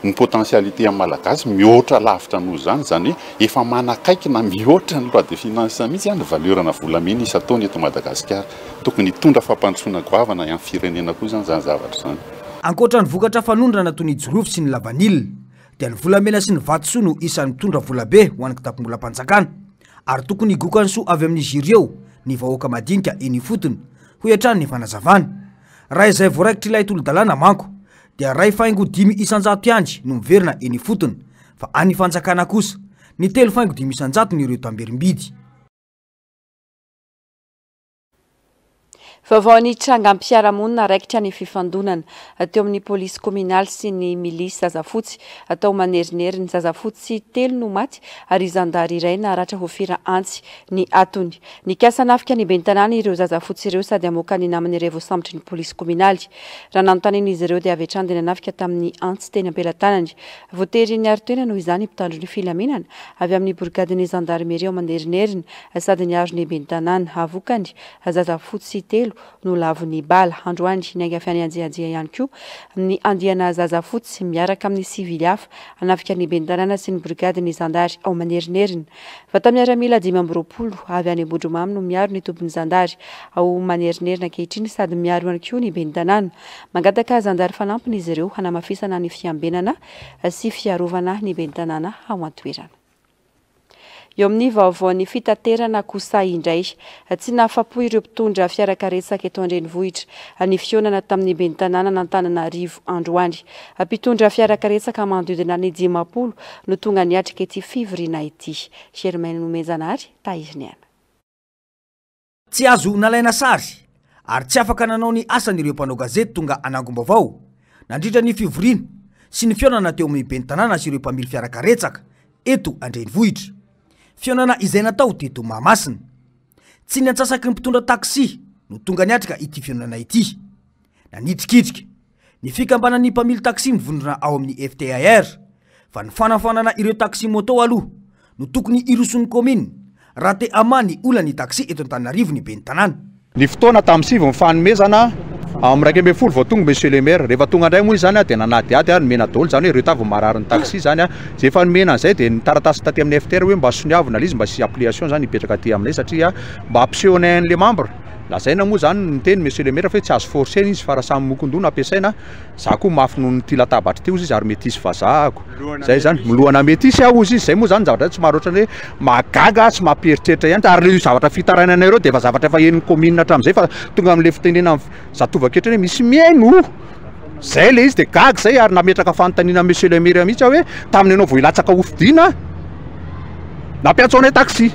[SPEAKER 20] ny potentialité amin'ny malagasy mihoatra lavitra noho zany hoe efa manakaiky na mihoatra ny loi de finance mihitsy ny valeurana volamena isa-taona eto Madagasikara tokony hitondra fampandrosoana goavana amin'ny firenena koa zany zavatra zany.
[SPEAKER 7] Ankoatra ny vokatra fanondrana toy ny jorofo sy ny lavanily dia ny volamena sy ny vatosoa no isan'ny mitondra volabe ho an'ny kitapo-mbolam-panjakana ary tokony higokany soa avy amin'izy ireo ny vahoaka madinika eny fotony ho hiatrany ny fanazavana. Raha izay voaraikitra ilay tolo-dalàna manko dia ray faingo 5 isanjato ihany no miverina eny fotony fa any fanjakana kosa ny 3 faingo 5 isanjato ny ireo tamberim-bidy.
[SPEAKER 2] Vaovaon'ny trangam-piarahamonina raikitra ny fifandonana teo amin'ny polisy kominaly sy ny milisy zazafotsy atao manerinery ny zazafotsy 3 no maty ary zandary iray naratra hofira antsy ny atony. Nikasanafika ny bentanana ireo zazafotsy ireo sady amoaka ny namany ireo voasambotra ny polisy kominaly. Raha nanontanian'izy ireo dia avetrany dia nanafika tamin'ny antsy teny ampelantanany. Voatery ny aritoena noho izany mpitandro ny filaminana avy amin'ny brigadiny zandarmerie ao manerineriny sady niaro ny bentanana avokany zazafotsy 3 no lavony bala androany ny angafiany anjeanjea ihany koa ny andiana zazafotsy miaraka amin'ny sivily hafa anafika ny bentanana sy ny brigady ny zandary ao manerineriny. Fa tamiaramila 520 avy any Ambondromamy no miaro ny tompony zandary ao manerinerina ankehitriny sady miaro ihany koa ny bentanana. Mangataka zandary fanampiny izy ireo hanamafisana ny fiambenana sy fiarovana ny bentanana ao an-toerana. Eo amin'ny vaovaon'ny fitaterana kosa indray tsy nahafapo ireo mpitondra fiarakaretsaka eto an-drenivohitra ny fionana tamin'ny bentanana n'Antananarivo androany. Mpitondra fiarakaretsaka manodidina ny 10 no tonga niatrika ety fivoriana ity. Germaine Nomezanary taiziny ana.
[SPEAKER 7] Tsy azo nalaina sary ary tsy afaka nanao ny asan'ireo mpanao gazety tonga anangom-baovao nandritra ny fivoriana sy ny fionana teo amin'ny bentanana sy ireo mpamily fiarakaretsaka eto an-drenivohitra. Fionana izay natao teto Mahamasina. Tsy ny antsasaky ny mpitondra taksi no tonga niatrika ity fionana ity. Nanitrikitrika ny fikambanan'ny mpamily taksi mivondrona ao amin'ny FTAR fa ny fanafanana ireo taksi moto aloha no tokony iroson'ny komina raha te amany olana ny taksi eto Antananarivo ny bentanana.
[SPEAKER 21] Ny fotoana tamin'ny 7 fanomezana amin'ny 20 vao tonga monsieur le maire rehefa tonga indray moa zany dia nanady nomena daholo zany hoe retavy marary ny taxi zany zay efa nomena an'izay dia nitaratasy taty amin'ny FTR hoe mba soniavina izy mba sy application zany hipetraka aty aminay satria mba ampisehoana an'le membre. Lazaina moa zany niteny monsieur le maire fa tsy azo forcer izy fa raha samy mokondona ampiasaina za koa mafy noho ny ty latabatra teo izy ary metisy vazahako zay zany milohana metisy aho izy zay moa zany zavatra tsy maro ohatran'ny hoe magaga tsy mamperitreritra ihany ary le zavatra fitarainana ireo dia efa zavatra efa eniny commune hatramin'izay fa tonga amin'le fitenena zatovaketra hoe misy miaino zay le izy dia gaga zay ary nametraka fanontaniana monsieur le maire mihitsy hoe tamin'ny anao vao ilatsaka hofidiana nampiantso anay taxi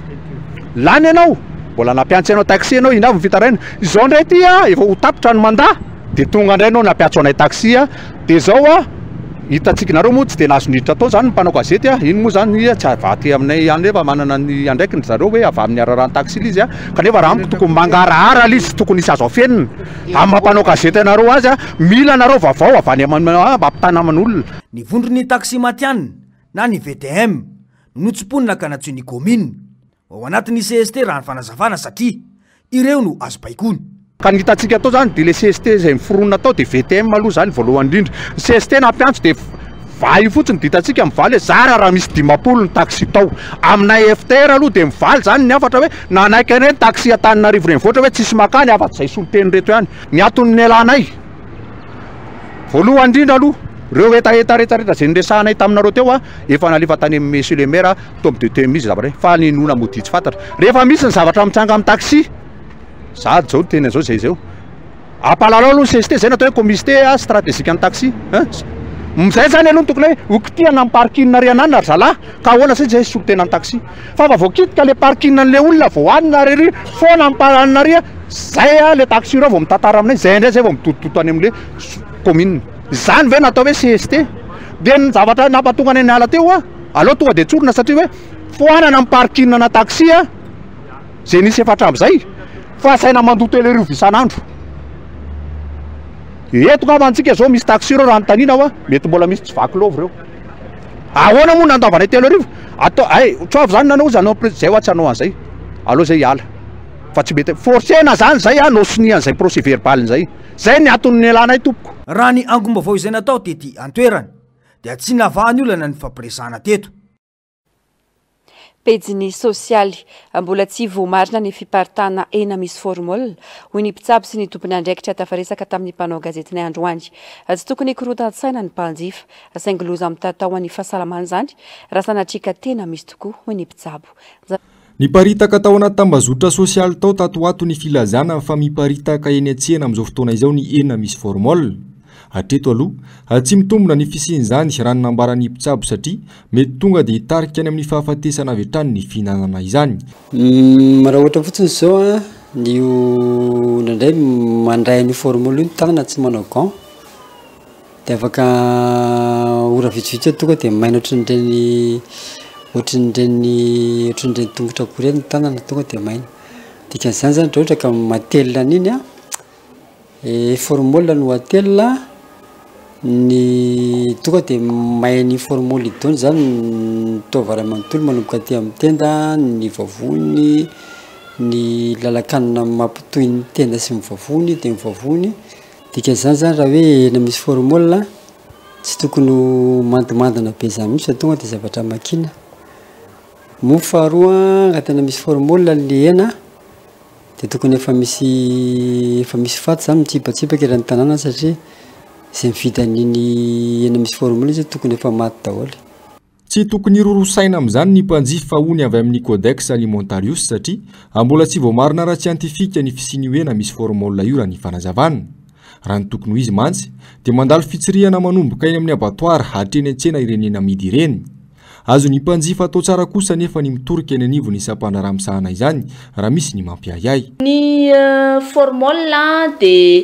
[SPEAKER 21] lany ianao mbola nampiantsy anao taxi ianao ina avy fitaraina izao indray ty efa ho tapitra ny mandat dia tonga indray anao nampiantso anay taxi dia zao hitantsika nareo moa tsy dia nahazo niditra atao zany mpanao gazety iny moa zany tsy avaty aminay ihany rehefa manana ny andraikiny zareo hoe avy amin'ny ararany taxi izy kanefa raha amiko tokony mangarahara izy tokony isy azo afenina amin'ny mampanao gazety anareo azy mila nareo vaovao avy any mampitana aman'olona.
[SPEAKER 7] Ny vondron'ny taxi matianina na ny VTM no notsimponina ka natsoiny komina ao anatin'ny CST raha ny fanazavana satria ireo no azo baikony.
[SPEAKER 21] Ka ny hitantsika atao zany dia le CST izay miforonina atao dia VTM aloha zany voalohany indrindra. CST nampiantso dia vahy fotsiny ditantsika mivaly zara raha misy 10 ny taxi tao aminay FTR aloha dia mivaly zany ny afatra hoe nanaiky ireny taxi Antananarivo reny voatra hoe tsisy makany afa-tsy izay soloteny reto ihany ny aton'ny alanay voalohany indrindra aloha reo etaeta rehetrarehetra zay niresahanay taminareo teo efa nalefa tany amin'ny monsieur le maire tombe de temy izy zavatra fa ny nona mody tsy fantatra rehefa misy ny zavatra mitsanga amin'ny taxi sady zao tena zao zay zao ampalalao aloha ny CST zay natao hoe comité stratégique en taxi zay zany aloha tokony hoe okitiana amin'ny parking rianany ary zalahy ka ahoana zay zay solotena ny taxi fa vokitika le parking an'le olona voanina rery foana amparana ria zay le taxi reo vao mitantara aminay zay ndray zay vao mitotototo any amin'le commune zany ve natao hoe CST de ny zavatra nampatonga any ala teo aloha tonga de tsorona satria hoe foanana amin'ny parking na taxi zay nisy efatra am'izay fa saina mandoto ele rivo isan'andro eto ngavantsika zao misy taxi reo raha notanina mety mbola misy tsy vaky lova reo ahoana moa nandaovanay telo arivo atao tsoavy zany nanao zanao zay oatsy anao an'izay aloha zay hiala fa tsy mety forcena zany zay no sinian'izay procès verbal zay ny aton'ny alanay tompoko
[SPEAKER 7] raha ny angom-baovao izay natao tety antoerany dia tsy navahany olana ny fampiresahana teto
[SPEAKER 2] pejiny sosialy mbola tsy voamarina ny fiparitana ena misy formol hoy ny mpitsabo sy ny tompony andraikitra tafaresaka tamin'ny mpanao gazetinay androany tsy tokony korotan-tsaina ny mpanjifa saingy loza mitatao an'ny fahasalamana zany raha sanatrika tena misy tokoa hoy ny mpitsabo
[SPEAKER 4] niparitaka tao anaty tambazotra sosialy tao tatoato ny filazana fa miparitaka eny an-tsena amin'izao fotoana izao ny ena misy formol hatreto aloha tsy mitombona ny fisian'izany raha ny nambarany mpitsabo satria mety tonga dia hitarika any amin'ny fahafatesana avy hatrany ny fihinanana izany
[SPEAKER 1] raha ohatra fotsiny zao nio nandray mandray ny formule io tanana tsy manao gant dia afaka ora vitsivitsy tonga dia maina ohatrin'ireny tongotra akory ny tanana tonga dia maina dikan'izany zany ohatra ka matelina an'iny formule no atelina ny tonga dia mainy formule idony zany nitaovara manontolo manomboka aty amin'ny tenda ny vavony ny lalakanina mampitoy ny tenda sy mivavony dia mivavony dikan'izany zany raha hoe ena misy formule tsy tokony mandimandina be zany mihitsy tonga dia zavatra makina mo faharoa agatena misy formule le ena dia tokony efa misy faty zany mitsipatsipaka raha ny tanàna satria zay mividy an'iny ena misy formule izy tokony efa maty daholo
[SPEAKER 4] tsy tokony rorosaina amin'izany ny mpanjifa hony avy amin'ny codex alimentarius satria mbola tsy voamarina raha siantifika ny fisiany ena misy formule io raha ny fanazavana raha ny tokony ho izy mantsy dia mandalo fitsirihana manomboka eny amin'ny abattoir hatreny an-tsena irenena amidy ireny azo ny mpanjifa atao tsara kosa nefa ny mitorika eny anivo ny isam-pandraramisahana izany raha misy ny mampiayay
[SPEAKER 22] ny formule dia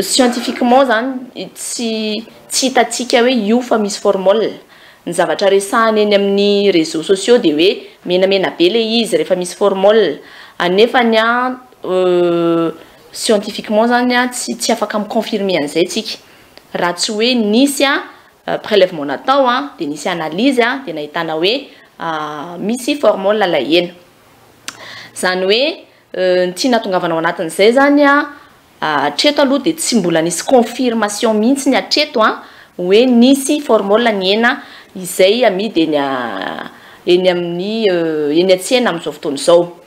[SPEAKER 22] scientifiquement zany tsy hitatsika hoe io fa misy formule ny zavatra resahany eny amin'ny réseaux sociaux dia hoe menamena be le izy rehefa misy formule anefa ny scientifiquement zany tsy afaka miconfirmer an'izay tsika raha tsy hoe nisy prélèvement natao dia nisy analyse dia nahitana hoe misy formule ilay ena zany hoe ny tiana tongavanao anatin'izay zany hatreto aloha dia tsy mbola nisy confirmation mihitsy ny hatreto hoe nisy formule ny ena izay amidy eny an-tsena amin'izao fotoana izao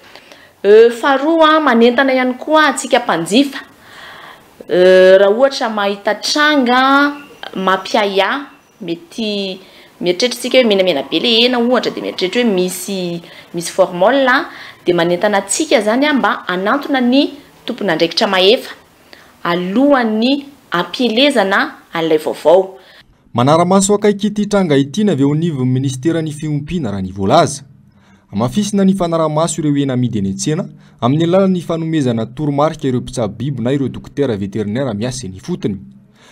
[SPEAKER 22] faharoa manentana ihany koa atsika mpanjifa raha ohatra mahita tranga mampiaya mety mieritreritsika hoe menamena be le ena ohatra dia mieritreritra hoe misy formule dia manentana atsika zany mba anantona ny tompony andraikitra mahefa alohan'ny ampielezana an'ilay vaovao
[SPEAKER 4] manara-maso akaiky ity tranga ity avy eo anivon'ny ministerany fiompiana raha ny voalaza mafisina ny fanara-maso ireo ena amidy eny an-tsena amin'ny alalan'ny fanomezana toromarika ireo mpitsabo biby na ireo dokotera veterinaire miasa eny fotony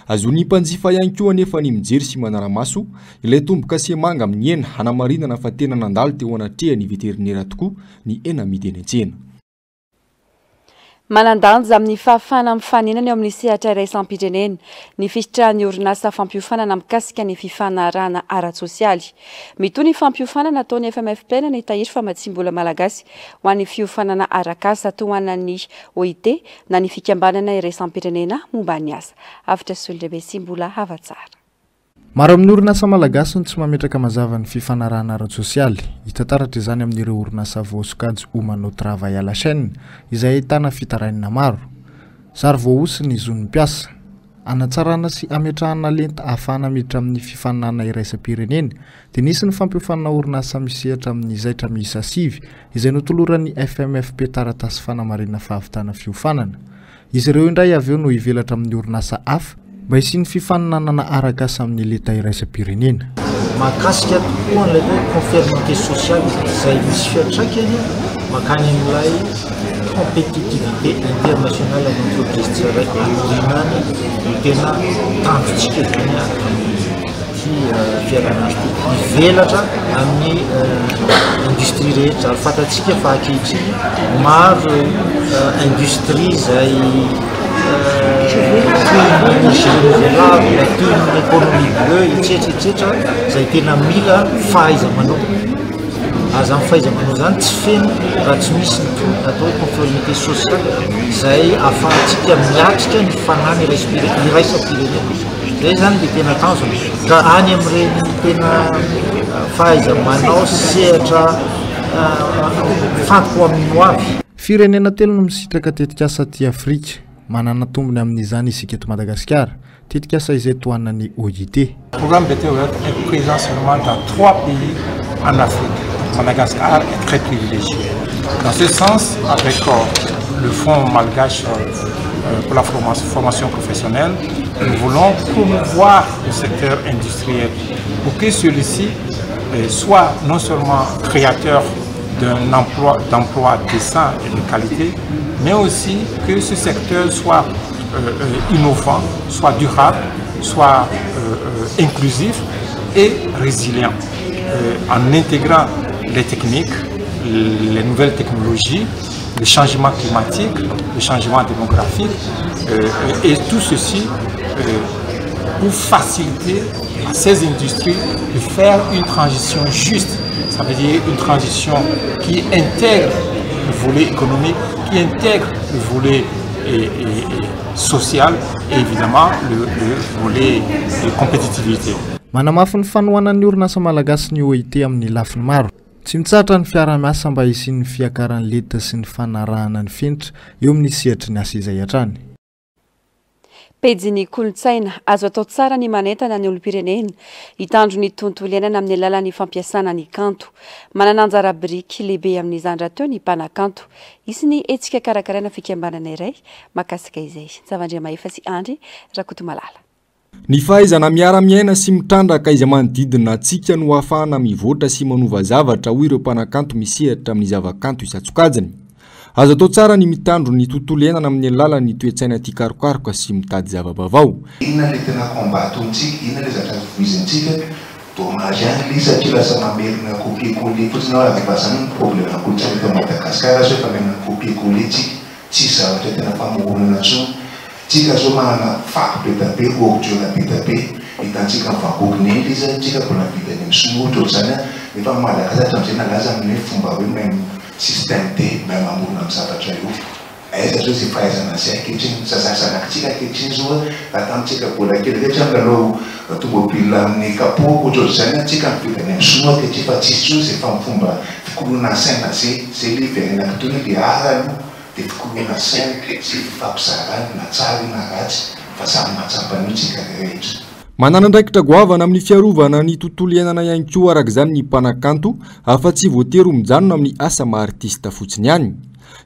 [SPEAKER 4] azo ny mpanjifa ihany koa nefa ny mijery sy manara-maso ilay tomboka semanga amin'ny ena hanamarinana fa tena nandalo teo anatrehany veterinaire tokoa ny ena amidy eny an-tsena
[SPEAKER 2] manandanja amin'ny fahafana amin'ny fanenany eo amin'ny sehatra iraisam-pirenena ny fisitrahan'ny orinasa fampiofanana mikasika ny fifanarahana ara-tsosialy mitoy ny fampiofanana ataon'ny FMFP ny tahiry fa matsimbola malagasy ho an'ny fiofanana arakasa toa hoanan'ny OIT na ny fikambanana iraisam-pirenena momba ny asa afitra solondrabe simbola havatsara
[SPEAKER 10] maro amin'ny orinasa malagasy ny tsy mametraka mazava ny fifanarahana ara-tsosialy hitantaratra izany amin'ireo orinasa voasokajy Omano Travail à la chaîne izay ahitana fitarainina maro sary voaosy ny zon'ny mpiasa anatsarana sy ametrahana lenta ahafahana miditra amin'ny fifaninana iraisam-pirenena dia nisy ny fampihofanana orinasa misehatra amin'ny zaitra miisa 7 izay notoloran'ny FMFP taratasy fanamarina fahavitana fiofanana. Izy ireo indray avy eo no hivelatra amin'ny orinasa hafa mba hisiany fifaninanana arak'asa amin'ny leta iraisam-pirenena.
[SPEAKER 3] Mahakasika tokoa an'ilay hoe conformité sociale izay misy fiantraikany makany amin'ilay compétitivité internationale amin'ny entreprise tsirairay inany no tena tanjontsika izany ty fiaran'asy hivelatra amin'ny industrie rehetra. Ary fantatsika fa ankehitriny maro industrie izay renouvelable, toy ny économie bleu etcetera izay tena mila fahaiza-manao. Aza amin'ny fahaiza-manao zany tsy feno raha tsy misy ny atao conformité sociale izay ahafahantsika miatrika ny fanany iraisam-pirenena. Zay zany dia tena tanjona ka any amin'ireny tena fahaiza-manao sehatra fantoko amin'ny hoavy.
[SPEAKER 10] Firenena telo no misitraka tetikasa aty Afrika. Manana tombony amin'izany isika eto Madagasikara. Tetikasa izay tohanan'ny OIT.
[SPEAKER 6] Le programme BTOR est présent seulement dans 3 pays en Afrique. Madagascar est très privilégié. Dans ce sens, avec le Fonds malgache pour la formation professionnelle, nous voulons promouvoir le secteur industriel pour que celui-ci soit non seulement créateur d'emplois décents et de qualité, mais aussi que ce secteur soit innovant, soit durable, soit inclusif et résilient, en intégrant les techniques, les nouvelles technologies, le changement climatique, le changement démographique, et tout ceci pour faciliter à ces industries de faire une transition juste. Ça veut dire une transition qui intègre le volet économique, qui intègre le volet social et évidemment le volet de compétitivité.
[SPEAKER 10] Manamafy ny fanohanan'ny orinasa malagasy ny OIT amin'ny lafiny maro. Tsy mitsatra ny fiara-miasa mba hisian'ny fiakaran'ny leta sy ny fanarahana ny fenitra eo amin'ny sehatry ny asa izay hatrany.
[SPEAKER 2] Pejy kolontsaina azo atao tsara ny manentana ny olom-pirenena hitandro ny tontolo iainana amin'ny alalan'ny fampiasana ny kanto. Manana anjara biriky lehibe amin'izany raha teo ny mpanakanto. Isy ny etsika karakaraina fikambanana iray makasika izay. Zavandria Mahefa sy Andry Rakoto Malala.
[SPEAKER 4] Ny fahaizana miara-miaina sy mitrandraka izay manodidina antsika no ahafahana mivoatra sy manova zavatra ho ireo mpanakanto misehatra amin'ny zavakanto isatsokajany. Azo atao tsara ny mitandro ny tontolo iainana amin'ny alalan'ny toe-tsaina tia karokaroka sy mitady zava-baovao.
[SPEAKER 23] Inona le tena kombatontsika, inona le zavatra voizintsika, dommage ihany le satria lasa mamerina copier-coller fotsiny ao avy zany ny problème kolontsaina eto Madagasikara sao efa mamerina copier-coller tsika, tsy zavatra tena famoronana tsony. Tsika zao manana fako be da be, ordure be da be, hitantsika mivakokiny ely izy, tsika mbola vidany amin'ny somotra zany efa Madagasikara amin'izay nalaza amin'ny fomba hoe même système D même amorona amin'ny zavatra io. Aiza zao izay fahaizana izay ankehitriny sasasanatsika ankehitriny zao raha tamintsika mbola kely rehetra milalao tomobile amin'ny kapô ohatr'izany tsika mividany amin'ny soa ankehitriny fa tsisy tsony izay fa fomba fikoloana saina zay le verenaka toy le aralo dia fikoloana saina sy fifampizarana na tsara na ratsy fa samy mahatsapany tsika rehetra.
[SPEAKER 4] Manana andraikitra goavana amin'ny fiarovana ny tontolo iainana ihany koa araka izany ny mpanakanto afa-tsy voatery mijanona amin'ny asa maha-artista fotsiny ihany.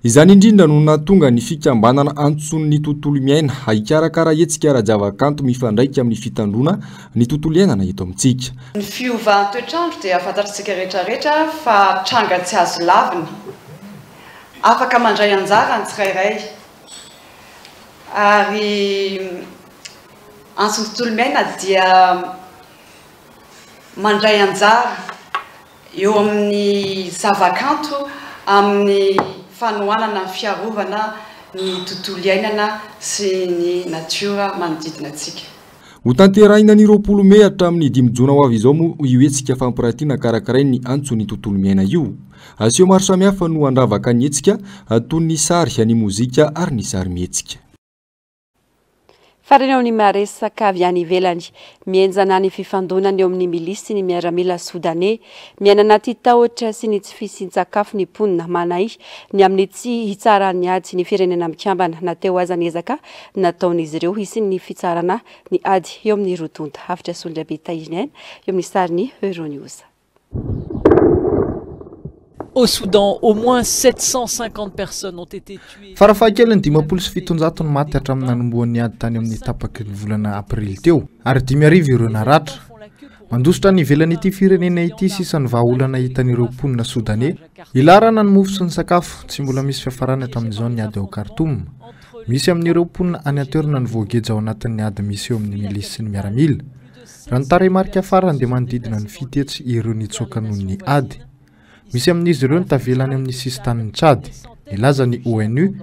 [SPEAKER 4] Izany indrindra no nahatonga ny fikambanana antson'ny tontolo miaina hikarakara hetsika ara-javakanto mifandraika amin'ny fitandrona ny tontolo iainana eto amintsika.
[SPEAKER 24] Ny fiovan'ny toetrandro dia fantatritsika rehetrarehetra fa tranga tsy azo laviny. Afaka mandray anjara ny tsirairay. Ary antson'ny tontolo miaina dia mandray anjara eo amin'ny zavakanto amin'ny fanohanana ny fiarovana ny tontolo iainana sy ny natiora manodidina antsika.
[SPEAKER 4] Ho tanterahina ny 20 Mey hatramin'ny 5 Jona ho avy izao moa io hetsika fampiratiana karakaray ny antson'ny tontolo miaina io. Asio maro samihafa no andravaka ny hetsika toy ny sary, ny mozika ary ny sary mihetsika.
[SPEAKER 2] farany eo amin'ny maresaka avy any ivelany mienjana ny fifandonany eo amin'ny milisy sy ny miaramila Soudanais miaina anaty tahotra sy ny tsy fisian-tsakafo ny mponina manay ny amin'ny tsy hitsarany ady ny firenena mikambana nateo aza ny ezaka nataon'izy ireo hisy ny fitsarana ny ady eo amin'ny rotonda hafitra Soldrabe Taïnienne eo amin'ny sariny Euronews.
[SPEAKER 5] Au Soudan, au moins 750 personnes ont été tuées.
[SPEAKER 10] Farafahakeliny 570 no maty hatramin'ny nanomboan'ny ady tany amin'ny tapaky ny volana aprily teo ary 5,000 ireo naratra. Mandositra ny ivelan'ity firenena ity sisany vahaolana hitan'ireo mponina Soudanais ilarana ny mofo sy ny sakafo tsy mbola misy fiafarana tamin'izao ny ady ao Khartoum. Misy amin'ireo mponina any an-toerana ny voageja ao anatin'ny ady misy eo amin'ny milisy sy ny miaramila. Raha ny tarehimarika farany dia manodidina ny fitetsy ireo nitsoaka noho ny ady. Misy amin'izy ireo nitavelany amin'ny sisin-tanin'ny Tchad, ilaza ny ONU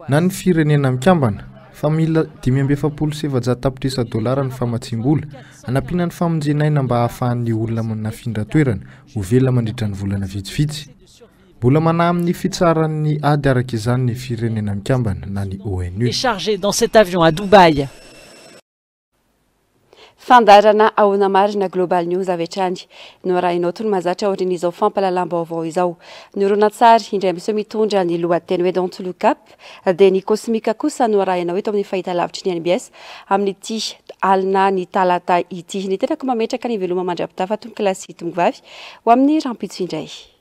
[SPEAKER 10] na ny firenena mikambana fa mila $770 ny famatsim-bola hanampiana ny famonjenaina mba hahafahan'ny olona nafindra toerana ho velona mandritra ny volana vitsivitsy. Mbola manahy amin'ny fitsaran'ny ady araka izany ny firenena mikambana na ny ONU.
[SPEAKER 5] Et chargé dans cet avion à Dubaï.
[SPEAKER 2] Fandarana ahona marina Global News avy hatrany no raha inoto ny mazatra ohatrin'izao fampalalam-baovao izao ny horonan-tsary indray miseho mitondra ny lohateny hoe Don't Look Up dia ny kosmika kosa no arahina eto amin'ny fahitalavitry ny NBS amin'ity alina ny talata ity ny tenako mametraka ny veloma mandrapitafa tony kilasy tongovavy ho amin'ny rampitso indray.